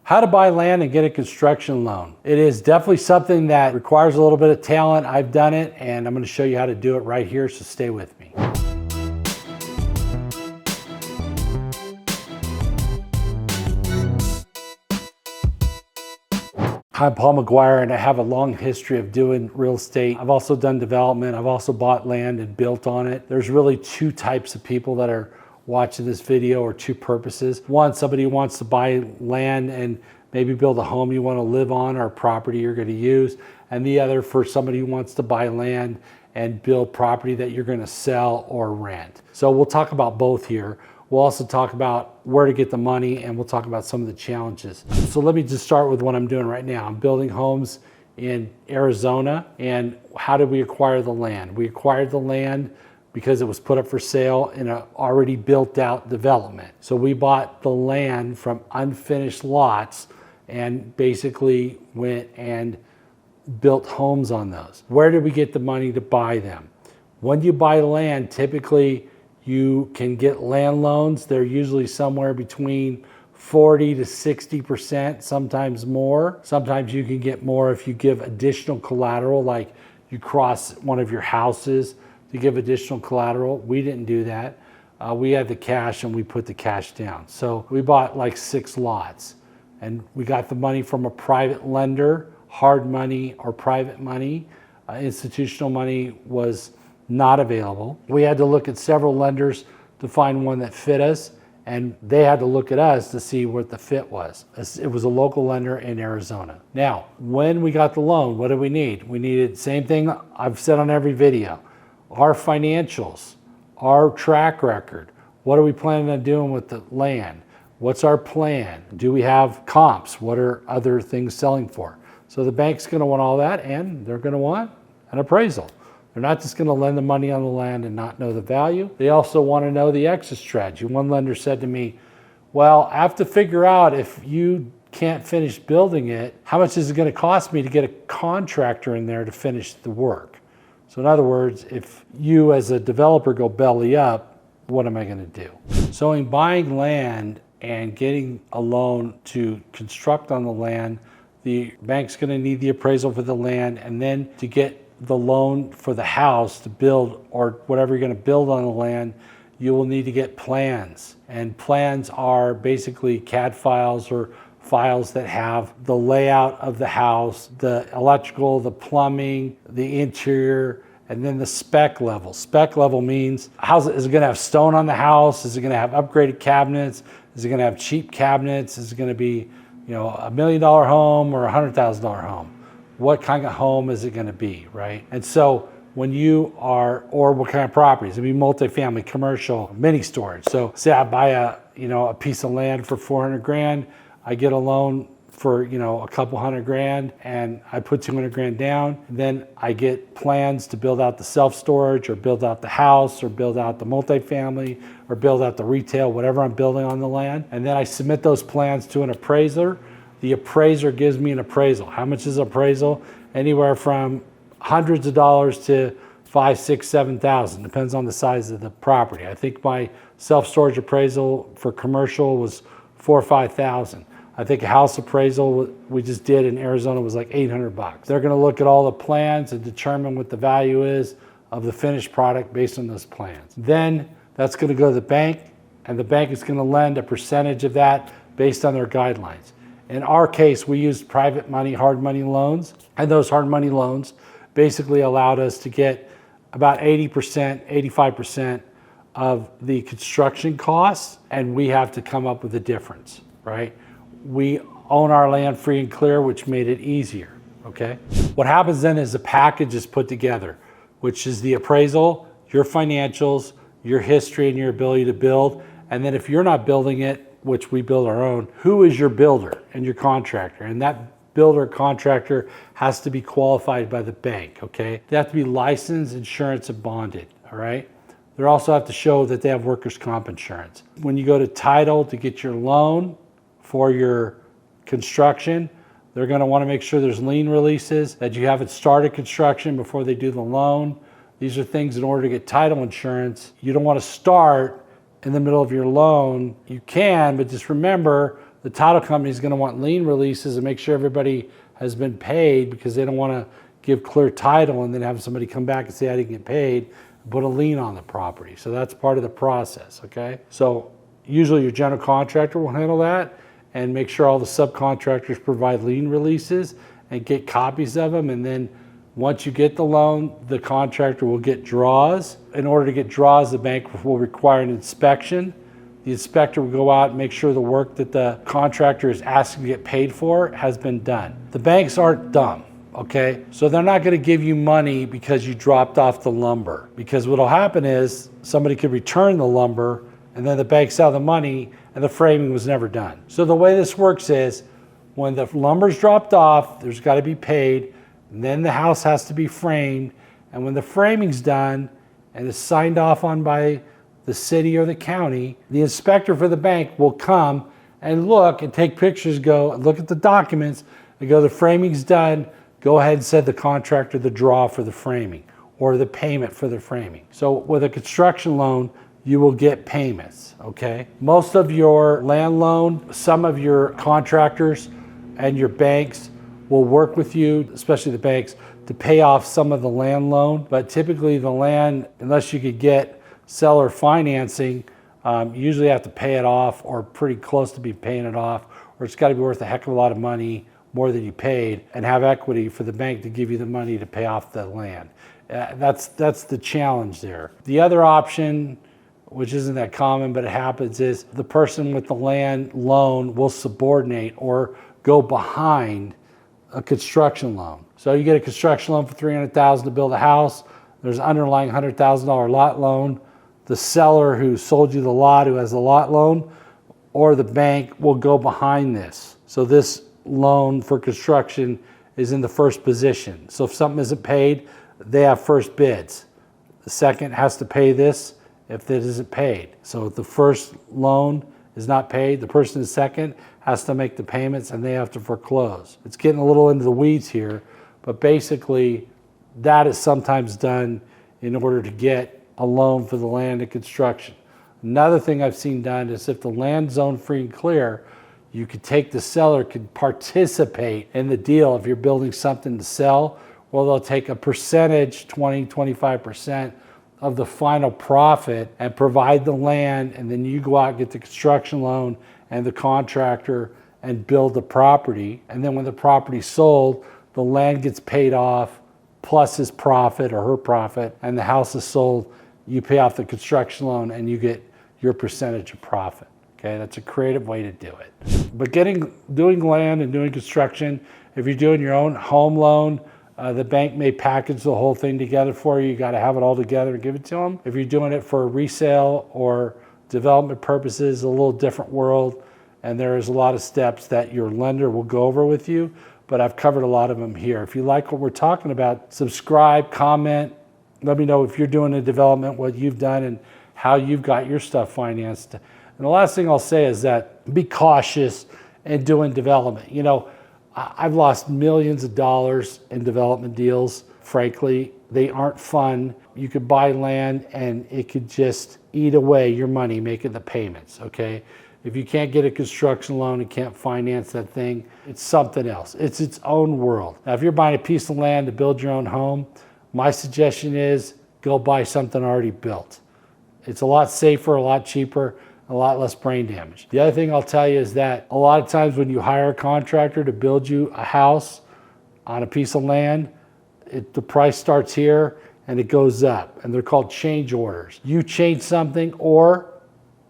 How to buy land and get a construction loan. It is definitely something that requires a little bit of talent. I've done it, and I'm going to show you how to do it right here, so stay with me. I'm Paul Maguire, and I have a long history of doing real estate. I've also done development. I've also bought land and built on it. There's really two types of people that are watching this video, or two purposes. One, somebody who wants to buy land and maybe build a home you want to live on, or property you're going to use. And the other for somebody who wants to buy land and build property that you're going to sell or rent. So we'll talk about both here. We'll also talk about where to get the money, and we'll talk about some of the challenges. So let me just start with what I'm doing right now. I'm building homes in Arizona. And how did we acquire the land? We acquired the land because it was put up for sale in an already built out development. So we bought the land from unfinished lots and basically went and built homes on those. Where did we get the money to buy them? When you buy land, typically you can get land loans. They're usually somewhere between 40 to 60%, sometimes more. Sometimes you can get more if you give additional collateral, like you cross one of your houses to give additional collateral. We didn't do that. We had the cash and we put the cash down. So we bought like 6 lots, and we got the money from a private lender, hard money or private money. Institutional money was not available. We had to look at several lenders to find one that fit us, and they had to look at us to see what the fit was. It was a local lender in Arizona. Now, when we got the loan, what did we need? We needed, same thing I've said on every video, our financials, our track record. What are we planning on doing with the land? What's our plan? Do we have comps? What are other things selling for? So the bank's going to want all that, and they're going to want an appraisal. They're not just going to lend the money on the land and not know the value. They also want to know the exit strategy. One lender said to me, well, I have to figure out, if you can't finish building it, how much is it going to cost me to get a contractor in there to finish the work? So in other words, if you as a developer go belly up, what am I going to do? So in buying land and getting a loan to construct on the land, the bank's going to need the appraisal for the land, and then to get the loan for the house to build, or whatever you're going to build on the land, you will need to get plans. And plans are basically CAD files, or files that have the layout of the house, the electrical, the plumbing, the interior, and then the spec level. Spec level means, is it going to have stone on the house? Is it going to have upgraded cabinets? Is it going to have cheap cabinets? Is it going to be, $1 million home or a $100,000 home? What kind of home is it going to be, right? And so when you are, or what kind of properties? It be multifamily, commercial, mini storage. So say I buy a piece of land for 400 grand, I get a loan for a couple $100 grand, and I put 200 grand down. Then I get plans to build out the self-storage, or build out the house, or build out the multifamily, or build out the retail, whatever I'm building on the land. And then I submit those plans to an appraiser. The appraiser gives me an appraisal. How much is appraisal? Anywhere from hundreds of dollars to $5,000, $6,000, $7,000. Depends on the size of the property. I think my self-storage appraisal for commercial was $4,000 or $5,000. I think a house appraisal we just did in Arizona was like $800. They're going to look at all the plans and determine what the value is of the finished product based on those plans. Then that's going to go to the bank, and the bank is going to lend a percentage of that based on their guidelines. In our case, we used private money, hard money loans, and those hard money loans basically allowed us to get about 80%, 85% of the construction costs, and we have to come up with a difference, right? We own our land free and clear, which made it easier, okay? What happens then is a package is put together, which is the appraisal, your financials, your history, and your ability to build. And then if you're not building it, which we build our own, who is your builder and your contractor? And that builder contractor has to be qualified by the bank, okay? They have to be licensed, insurance, and bonded, all right? They also have to show that they have workers' comp insurance. When you go to title to get your loan for your construction, they're going to want to make sure there's lien releases, that you haven't started construction before they do the loan. These are things in order to get title insurance. You don't want to start in the middle of your loan. You can, but just remember The title company is going to want lien releases and make sure everybody has been paid, because they don't want to give clear title and then have somebody come back and say, I didn't get paid, and put a lien on the property. So that's part of the process, okay? So usually your general contractor will handle that and make sure all the subcontractors provide lien releases and get copies of them. And then once you get the loan, the contractor will get draws. In order to get draws, the bank will require an inspection. The inspector will go out and make sure the work that the contractor is asking to get paid for has been done. The banks aren't dumb, okay? So they're not gonna give you money because you dropped off the lumber, because what'll happen is somebody could return the lumber and then the bank sell the money and the framing was never done. So the way this works is when the lumber's dropped off, there's gotta be paid, and then the house has to be framed, and when the framing's done and is signed off on by the city or the county, the inspector for the bank will come and look and take pictures, go and look at the documents and go, the framing's done, go ahead and send the contractor the draw for the framing or the payment for the framing. So with a construction loan, you will get payments, okay? Most of your land loan, some of your contractors and your banks will work with you, especially the banks, to pay off some of the land loan. But typically the land, unless you could get seller financing, you usually have to pay it off or pretty close to be paying it off, or it's got to be worth a heck of a lot of money, more than you paid, and have equity for the bank to give you the money to pay off the land. That's the challenge there. The other option, which isn't that common, but it happens, is the person with the land loan will subordinate or go behind a construction loan. So you get a construction loan for $300,000 to build a house. There's an underlying $100,000 lot loan. The seller who sold you the lot, who has the lot loan, or the bank will go behind this. So this loan for construction is in the first position. So if something isn't paid, they have first bids. The second has to pay this if it isn't paid. So if the first loan is not paid, the person in the second has to make the payments and they have to foreclose. It's getting a little into the weeds here, but basically that is sometimes done in order to get a loan for the land and construction. Another thing I've seen done is if the land's zone free and clear, you could take the seller, could participate in the deal. If you're building something to sell, well, they'll take a percentage, 20, 25% of the final profit and provide the land, and then you go out and get the construction loan and the contractor and build the property. And then when the property's sold, the land gets paid off plus his profit or her profit, and the house is sold, you pay off the construction loan and you get your percentage of profit. Okay, that's a creative way to do it. But doing land and doing construction, if you're doing your own home loan, the bank may package the whole thing together for you. You got to have it all together and give it to them. If you're doing it for resale or development purposes, a little different world, and there is a lot of steps that your lender will go over with you, but I've covered a lot of them here. If you like what we're talking about, subscribe, comment, let me know if you're doing a development, what you've done and how you've got your stuff financed. And the last thing I'll say is that be cautious in doing development. You know, I've lost millions of dollars in development deals. Frankly, they aren't fun. You could buy land and it could just eat away your money making the payments, okay? If you can't get a construction loan and can't finance that thing, it's something else. It's its own world. Now, if you're buying a piece of land to build your own home, my suggestion is go buy something already built. It's a lot safer, a lot cheaper, a lot less brain damage. The other thing I'll tell you is that a lot of times when you hire a contractor to build you a house on a piece of land, the price starts here and it goes up, and they're called change orders. You change something or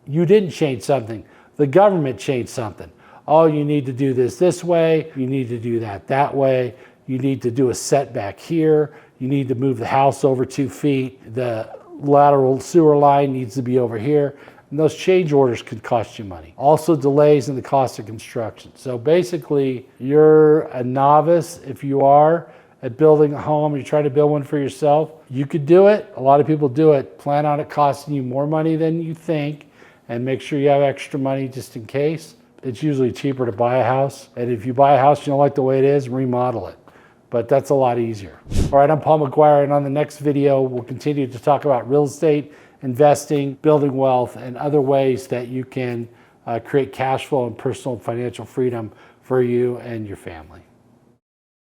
you didn't change something. The government changed something. Oh, you need to do this way, you need to do that way, you need to do a setback here, you need to move the house over 2 feet, the lateral sewer line needs to be over here, and those change orders could cost you money. Also delays in the cost of construction. So basically, you're a novice if you are at building a home, you're trying to build one for yourself. You could do it, a lot of people do it. Plan on it costing you more money than you think, and make sure you have extra money just in case. It's usually cheaper to buy a house. And if you buy a house you don't like the way it is, remodel it. But that's a lot easier. All right, I'm Paul Maguire, and on the next video, we'll continue to talk about real estate, investing, building wealth, and other ways that you can create cash flow and personal financial freedom for you and your family.